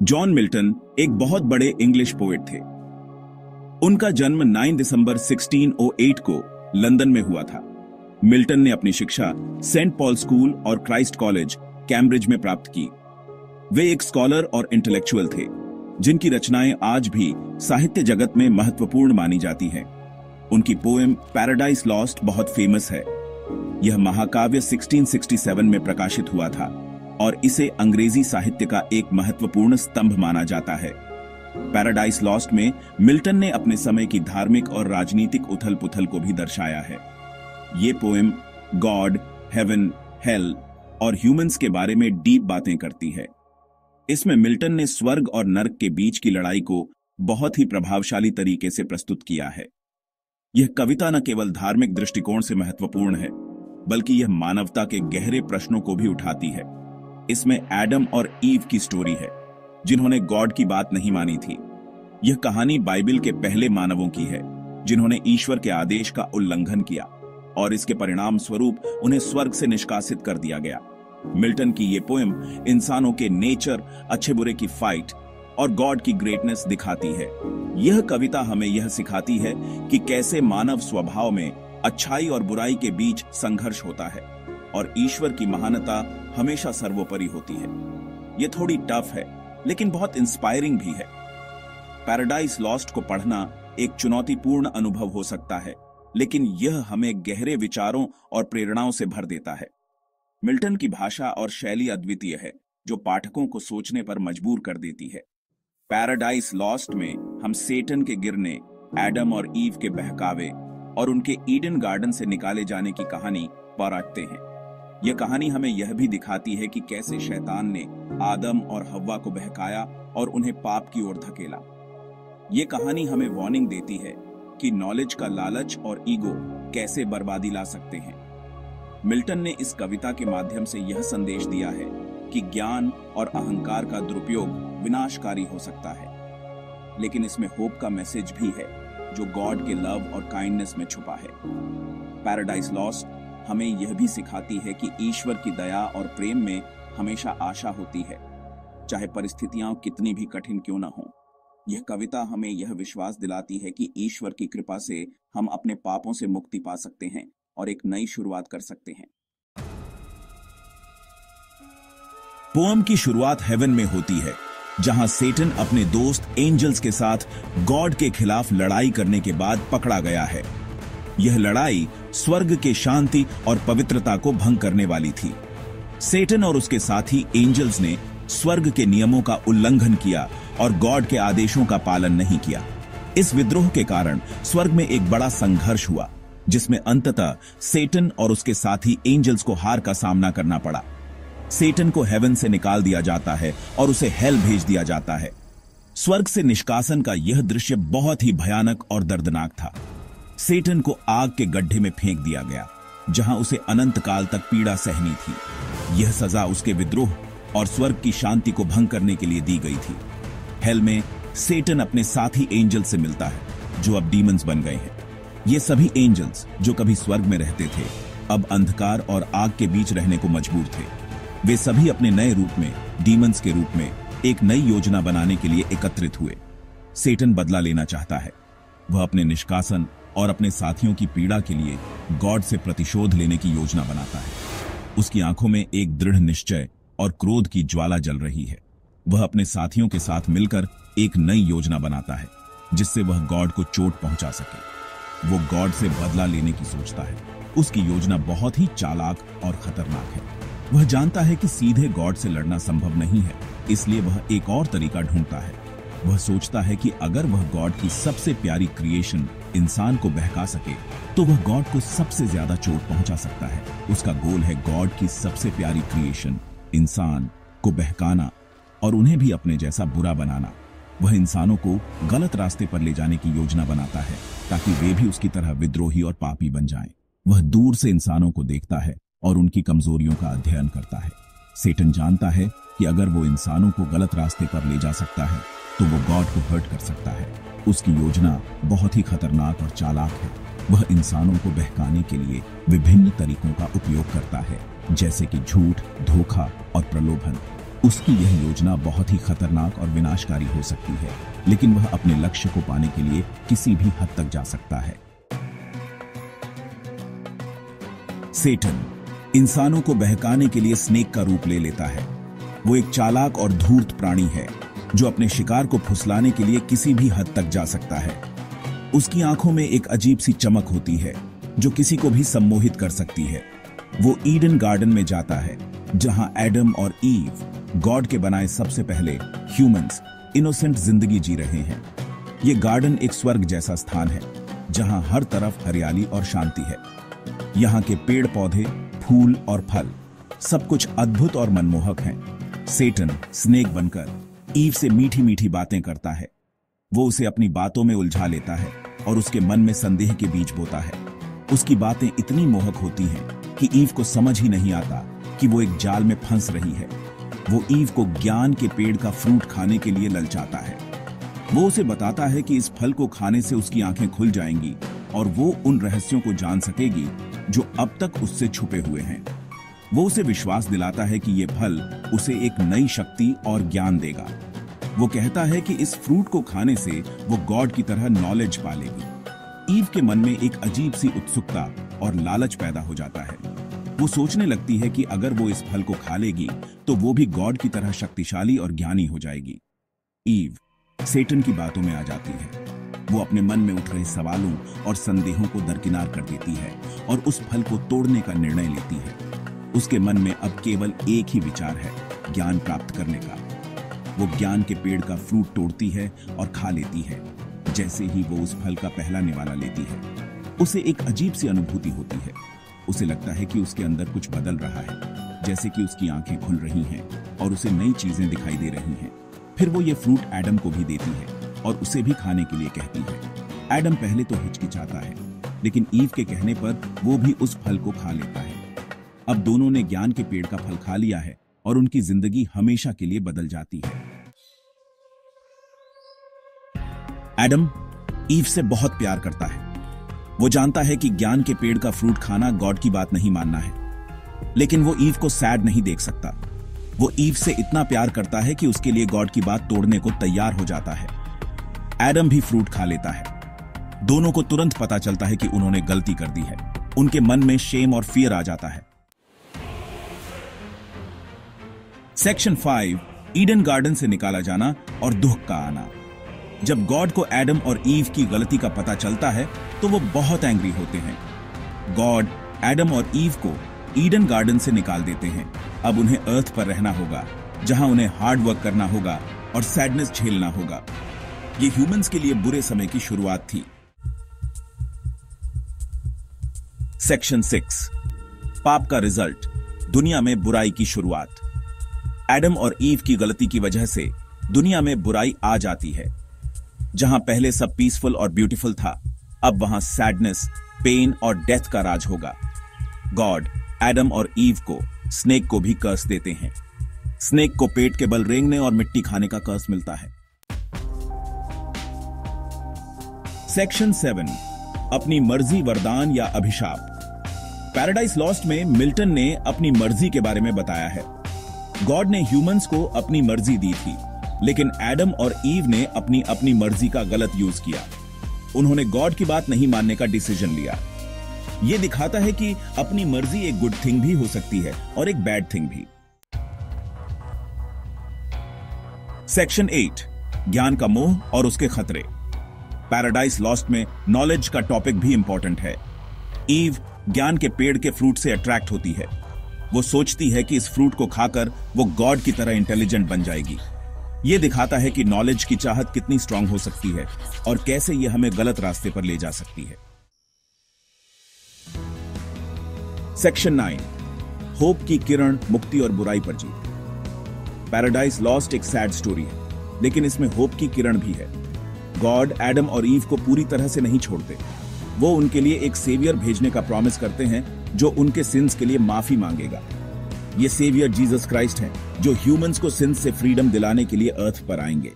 John Milton एक बहुत बड़े इंग्लिश पोएट थे। उनका जन्म 9 दिसंबर 1608 को लंदन में हुआ था। मिल्टन ने अपनी शिक्षा सेंट पॉल स्कूल और क्राइस्ट कॉलेज कैम्ब्रिज में प्राप्त की। वे एक स्कॉलर और इंटेलेक्चुअल थे, जिनकी रचनाएं आज भी साहित्य जगत में महत्वपूर्ण मानी जाती हैं। उनकी पोएम पैराडाइज लॉस्ट बहुत फेमस है। यह महाकाव्य 1667 में प्रकाशित हुआ था और इसे अंग्रेजी साहित्य का एक महत्वपूर्ण स्तंभ माना जाता है। पैराडाइज लॉस्ट में मिल्टन ने अपने समय की धार्मिक और राजनीतिक उथल पुथल को भी दर्शाया है। ये पोएम गॉड, हेवन, हेल और ह्यूमंस के बारे में डीप बातें करती है। इसमें मिल्टन ने स्वर्ग और नर्क के बीच की लड़ाई को बहुत ही प्रभावशाली तरीके से प्रस्तुत किया है। यह कविता न केवल धार्मिक दृष्टिकोण से महत्वपूर्ण है, बल्कि यह मानवता के गहरे प्रश्नों को भी उठाती है। इसमें एडम और ईव की स्टोरी है, जिन्होंने गॉड की बात नहीं मानी थी। यह कहानी बाइबल के पहले मानवों की है, जिन्होंने ईश्वर के आदेश का उल्लंघन किया और इसके परिणाम स्वरूप उन्हें स्वर्ग से निष्कासित कर दिया गया। मिल्टन की यह पोएम इंसानों के नेचर, अच्छे बुरे की फाइट और गॉड की ग्रेटनेस दिखाती है। यह कविता हमें यह सिखाती है कि कैसे मानव स्वभाव में अच्छाई और बुराई के बीच संघर्ष होता है और ईश्वर की महानता हमेशा सर्वोपरि होती है। यह थोड़ी टफ है, लेकिन बहुत इंस्पायरिंग भी है। पैराडाइज लॉस्ट को पढ़ना एक चुनौतीपूर्ण अनुभव हो सकता है, लेकिन यह हमें गहरे विचारों और प्रेरणाओं से भर देता है। मिल्टन की भाषा और शैली अद्वितीय है, जो पाठकों को सोचने पर मजबूर कर देती है। पैराडाइज लॉस्ट में हम सेटन के गिरने, एडम और ईव के बहकावे और उनके ईडन गार्डन से निकाले जाने की कहानी पलटते हैं। यह कहानी हमें यह भी दिखाती है कि कैसे शैतान ने आदम और हव्वा को बहकाया और उन्हें पाप की ओर धकेला। यह कहानी हमें वार्निंग देती है कि नॉलेज का लालच और ईगो कैसे बर्बादी ला सकते हैं। मिल्टन ने इस कविता के माध्यम से यह संदेश दिया है कि ज्ञान और अहंकार का दुरुपयोग विनाशकारी हो सकता है, लेकिन इसमें होप का मैसेज भी है, जो गॉड के लव और काइंडनेस में छुपा है। पैराडाइज लॉस्ट हमें यह भी सिखाती है कि ईश्वर की दया और प्रेम में हमेशा आशा होती है, चाहे परिस्थितियां कितनी भी कठिन क्यों न हो। यह कविता हमें यह विश्वास दिलाती है कि ईश्वर की कृपा से हम अपने पापों से मुक्ति पा सकते हैं और एक नई शुरुआत कर सकते हैं। पोएम की शुरुआत हेवन में होती है, जहां सेटन अपने दोस्त एंजल्स के साथ गॉड के खिलाफ लड़ाई करने के बाद पकड़ा गया है। यह लड़ाई स्वर्ग के शांति और पवित्रता को भंग करने वाली थी। सेटन और उसके साथी एंजल्स ने स्वर्ग के नियमों का उल्लंघन किया और गॉड के आदेशों का पालन नहीं किया। इस विद्रोह के कारण स्वर्ग में एक बड़ा संघर्ष हुआ, जिसमें अंततः सेटन और उसके साथी एंजल्स को हार का सामना करना पड़ा। सेटन को हेवन से निकाल दिया जाता है और उसे हेल भेज दिया जाता है। स्वर्ग से निष्कासन का यह दृश्य बहुत ही भयानक और दर्दनाक था। सेटन को आग के गड्ढे में फेंक दिया गया, जहां उसे अनंत काल तक पीड़ा सहनी थी। यह सजा उसके विद्रोह और स्वर्ग की शांति को भंग करने के लिए दी गई थी। हेल में सेटन अपने साथी एंजल्स से मिलता है, जो अब डीमंस बन गए हैं। ये सभी एंजल्स जो कभी स्वर्ग में रहते थे, अब अंधकार और आग के बीच रहने को मजबूर थे। वे सभी अपने नए रूप में, डीमंस के रूप में, एक नई योजना बनाने के लिए एकत्रित हुए। सेटन बदला लेना चाहता है। वह अपने निष्कासन और अपने साथियों की पीड़ा के लिए गॉड से प्रतिशोध लेने की योजना बनाता है। उसकी आंखों में एक दृढ़ निश्चय और क्रोध की ज्वाला जल रही है। वह अपने साथियों के साथ मिलकर एक नई योजना बनाता है, जिससे वह गॉड को चोट पहुंचा सके। वो गॉड से बदला लेने की सोचता है। उसकी योजना बहुत ही चालाक और खतरनाक है। वह जानता है कि सीधे गॉड से लड़ना संभव नहीं है, इसलिए वह एक और तरीका ढूंढता है। वह सोचता है कि अगर वह गॉड की सबसे प्यारी क्रिएशन इंसान को बहका सके, तो वह गॉड को सबसे ज्यादा चोट पहुंचा सकता है। उसका गोल है गॉड की सबसे प्यारी क्रिएशन इंसान को बहकाना और उन्हें भी अपने जैसा बुरा बनाना। वह इंसानों को गलत रास्ते पर ले जाने की योजना बनाता है, ताकि वे भी उसकी तरह विद्रोही और पापी बन जाएं। वह दूर से इंसानों को देखता है और उनकी कमजोरियों का अध्ययन करता है। सेटन जानता है कि अगर वो इंसानों को गलत रास्ते पर ले जा सकता है, तो वो गॉड को हर्ट कर सकता है। उसकी योजना बहुत ही खतरनाक और चालाक है। वह इंसानों को बहकाने के लिए विभिन्न तरीकों का उपयोग करता है, जैसे कि झूठ, धोखा और प्रलोभन। उसकी यह योजना बहुत ही खतरनाक और विनाशकारी हो सकती है, लेकिन वह अपने लक्ष्य को पाने के लिए किसी भी हद तक जा सकता है। सेटन इंसानों को बहकाने के लिए स्नेक का रूप ले लेता है। वो एक चालाक और धूर्त प्राणी है जो अपने शिकार को फुसलाने के लिए किसी भी हद तक जा सकता है। उसकी आंखों में एक अजीब सी चमक होती है जो किसी को भी सम्मोहित कर सकती है। वो ईडन गार्डन में जाता है जहां एडम और ईव गॉड के बनाए सबसे पहले ह्यूमंस इनोसेंट जिंदगी जी रहे हैं। ये गार्डन एक स्वर्ग जैसा स्थान है जहां हर तरफ हरियाली और शांति है। यहाँ के पेड़ पौधे, फूल और फल सब कुछ अद्भुत और मनमोहक हैं। सेटन स्नेक बनकर ईव से मीठी मीठी बातें करता है। वो उसे अपनी बातों में उलझा लेता है और उसके मन में संदेह के बीज बोता है। उसकी बातें इतनी मोहक होती हैं कि ईव को समझ ही नहीं आता कि वो एक जाल में फंस रही है। वो ईव को ज्ञान के पेड़ का फ्रूट खाने के लिए ललचाता है। वो उसे बताता है कि इस फल को खाने से उसकी आंखें खुल जाएंगी और वो उन रहस्यों को जान सकेगी जो अब तक उससे छुपे हुए हैं। वो उसे विश्वास दिलाता है कि ये फल उसे एक नई शक्ति और ज्ञान देगा। वो कहता है कि इस फ्रूट को खाने से वो गॉड की तरह नॉलेज पालेगी। ईव के मन में एक अजीब सी उत्सुकता और लालच पैदा हो जाता है। वो सोचने लगती है कि अगर वो इस फल को खा लेगी तो वो भी गॉड की तरह शक्तिशाली और ज्ञानी हो जाएगी। ईव सेटन की बातों में आ जाती है। वो अपने मन में उठ रहे सवालों और संदेहों को दरकिनार कर देती है और उस फल को तोड़ने का निर्णय लेती है। उसके मन में अब केवल एक ही विचार है, ज्ञान प्राप्त करने का। वो ज्ञान के पेड़ का फ्रूट तोड़ती है और खा लेती है। जैसे ही वो उस फल का पहला निवाला लेती है, उसे एक अजीब सी अनुभूति होती है। उसे लगता है कि उसके अंदर कुछ बदल रहा है, जैसे कि उसकी आंखें खुल रही हैं और उसे नई चीजें दिखाई दे रही हैं। फिर वो ये फ्रूट एडम को भी देती है और उसे भी खाने के लिए कहती है। एडम पहले तो हिचकिचाता है, लेकिन ईव के कहने पर वो भी उस फल को खा लेता है। अब दोनों ने ज्ञान के पेड़ का फल खा लिया है और उनकी जिंदगी हमेशा के लिए बदल जाती है। एडम ईव से बहुत प्यार करता है। वो जानता है कि ज्ञान के पेड़ का फ्रूट खाना गॉड की बात नहीं मानना है, लेकिन वो ईव को सैड नहीं देख सकता। वो ईव से इतना प्यार करता है कि उसके लिए गॉड की बात तोड़ने को तैयार हो जाता है। एडम भी फ्रूट खा लेता है। दोनों को तुरंत पता चलता है कि उन्होंने गलती कर दी है। उनके मन में शेम और फियर आ जाता है। सेक्शन 5 ईडन गार्डन से निकाला जाना और दुख का आना। जब गॉड को एडम और ईव की गलती का पता चलता है तो वो बहुत एंग्री होते हैं। गॉड एडम और ईव को ईडन गार्डन से निकाल देते हैं। अब उन्हें अर्थ पर रहना होगा, जहां उन्हें हार्ड वर्क करना होगा और सैडनेस झेलना होगा। ये ह्यूमंस के लिए बुरे समय की शुरुआत थी। सेक्शन 6 पाप का रिजल्ट, दुनिया में बुराई की शुरुआत। एडम और ईव की गलती की वजह से दुनिया में बुराई आ जाती है। जहां पहले सब पीसफुल और ब्यूटीफुल था, अब वहां सैडनेस, पेन और डेथ का राज होगा। गॉड एडम और ईव को स्नेक को भी कर्स देते हैं। स्नेक को पेट के बल रेंगने और मिट्टी खाने का कर्स मिलता है। सेक्शन 7 अपनी मर्जी, वरदान या अभिशाप। पैराडाइज लॉस्ट में मिल्टन ने अपनी मर्जी के बारे में बताया है। गॉड ने ह्यूमंस को अपनी मर्जी दी थी, लेकिन एडम और ईव ने अपनी अपनी मर्जी का गलत यूज किया। उन्होंने गॉड की बात नहीं मानने का डिसीजन लिया। यह दिखाता है कि अपनी मर्जी एक गुड थिंग भी हो सकती है और एक बैड थिंग भी। सेक्शन 8 ज्ञान का मोह और उसके खतरे। पैराडाइज लॉस्ट में नॉलेज का टॉपिक भी इंपॉर्टेंट है। ईव ज्ञान के पेड़ के फ्रूट से अट्रैक्ट होती है। वो सोचती है कि इस फ्रूट को खाकर वो गॉड की तरह इंटेलिजेंट बन जाएगी। ये दिखाता है कि नॉलेज की चाहत कितनी स्ट्रांग हो सकती है और कैसे ये हमें गलत रास्ते पर ले जा सकती है। सेक्शन 9 होप की किरण, मुक्ति और बुराई पर जीत। पैराडाइज लॉस्ट एक सैड स्टोरी है, लेकिन इसमें होप की किरण भी है। गॉड एडम और ईव को पूरी तरह से नहीं छोड़ते। वो उनके लिए एक सेवियर भेजने का प्रॉमिस करते हैं जो उनके सिंस के लिए माफी मांगेगा। ये सेवियर जीसस क्राइस्ट हैं, जो ह्यूमंस को सिंस से फ्रीडम दिलाने के लिए अर्थ पर आएंगे।